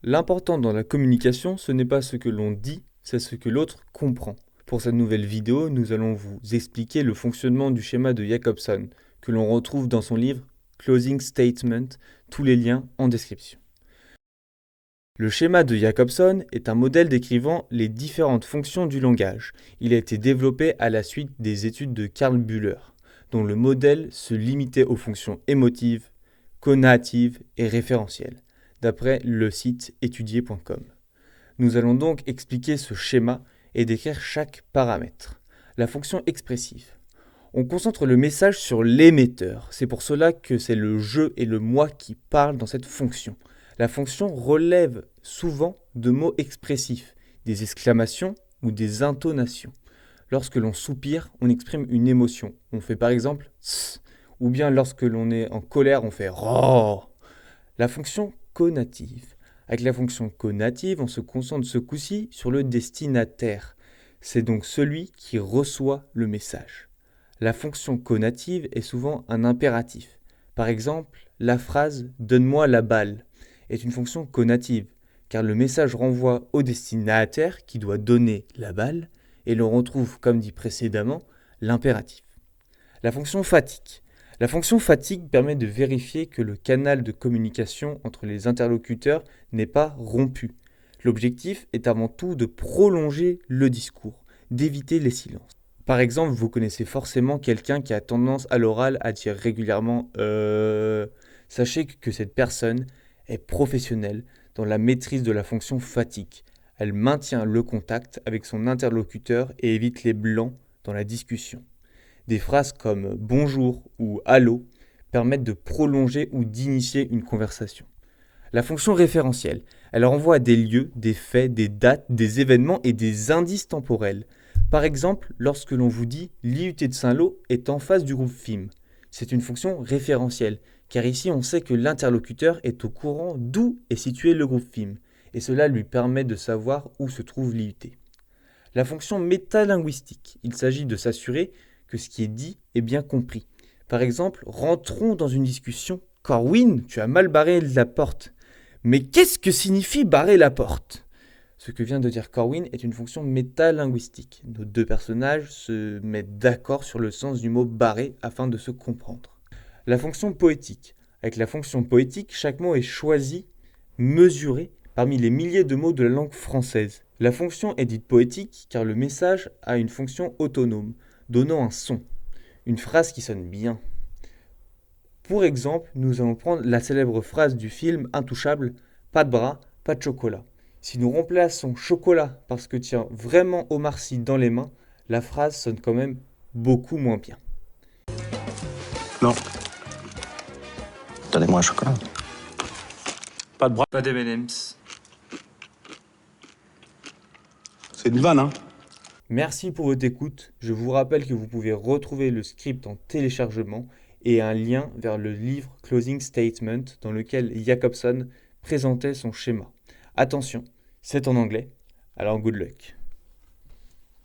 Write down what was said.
L'important dans la communication, ce n'est pas ce que l'on dit, c'est ce que l'autre comprend. Pour cette nouvelle vidéo, nous allons vous expliquer le fonctionnement du schéma de Jacobson, que l'on retrouve dans son livre Closing Statement, tous les liens en description. Le schéma de Jacobson est un modèle décrivant les différentes fonctions du langage. Il a été développé à la suite des études de Karl Bühler, dont le modèle se limitait aux fonctions émotives, conatives et référentielles, d'après le site étudier.com. Nous allons donc expliquer ce schéma et décrire chaque paramètre. La fonction expressive. On concentre le message sur l'émetteur. C'est pour cela que c'est le je et le moi qui parlent dans cette fonction. La fonction relève souvent de mots expressifs, des exclamations ou des intonations. Lorsque l'on soupire, on exprime une émotion. On fait par exemple tss, ou bien lorsque l'on est en colère, on fait roh. La fonction conative. Avec la fonction conative, on se concentre ce coup-ci sur le destinataire. C'est donc celui qui reçoit le message. La fonction conative est souvent un impératif. Par exemple, la phrase « donne-moi la balle » est une fonction conative, car le message renvoie au destinataire qui doit donner la balle, et l'on retrouve, comme dit précédemment, l'impératif. La fonction fatigue. La fonction fatigue permet de vérifier que le canal de communication entre les interlocuteurs n'est pas rompu. L'objectif est avant tout de prolonger le discours, d'éviter les silences. Par exemple, vous connaissez forcément quelqu'un qui a tendance à l'oral à dire régulièrement Sachez que cette personne est professionnelle dans la maîtrise de la fonction fatigue. Elle maintient le contact avec son interlocuteur et évite les blancs dans la discussion. Des phrases comme bonjour ou allô permettent de prolonger ou d'initier une conversation. La fonction référentielle, elle renvoie à des lieux, des faits, des dates, des événements et des indices temporels. Par exemple, lorsque l'on vous dit l'IUT de Saint-Lô est en face du groupe FIM. C'est une fonction référentielle, car ici on sait que l'interlocuteur est au courant d'où est situé le groupe FIM, et cela lui permet de savoir où se trouve l'IUT. La fonction métalinguistique, il s'agit de s'assurer que ce qui est dit est bien compris. Par exemple, rentrons dans une discussion. Corwin, tu as mal barré la porte. Mais qu'est-ce que signifie barrer la porte ? Ce que vient de dire Corwin est une fonction métalinguistique. Nos deux personnages se mettent d'accord sur le sens du mot barrer afin de se comprendre. La fonction poétique. Avec la fonction poétique, chaque mot est choisi, mesuré parmi les milliers de mots de la langue française. La fonction est dite poétique car le message a une fonction autonome, donnant un son, une phrase qui sonne bien. Pour exemple, nous allons prendre la célèbre phrase du film Intouchable, pas de bras, pas de chocolat. Si nous remplaçons chocolat par ce que tient vraiment Omar Sy dans les mains, la phrase sonne quand même beaucoup moins bien. Non. Donnez-moi un chocolat. Pas de bras. Pas d'M&M's. C'est une vanne, hein. Merci pour votre écoute. Je vous rappelle que vous pouvez retrouver le script en téléchargement et un lien vers le livre Closing Statement dans lequel Jacobson présentait son schéma. Attention, c'est en anglais, alors good luck.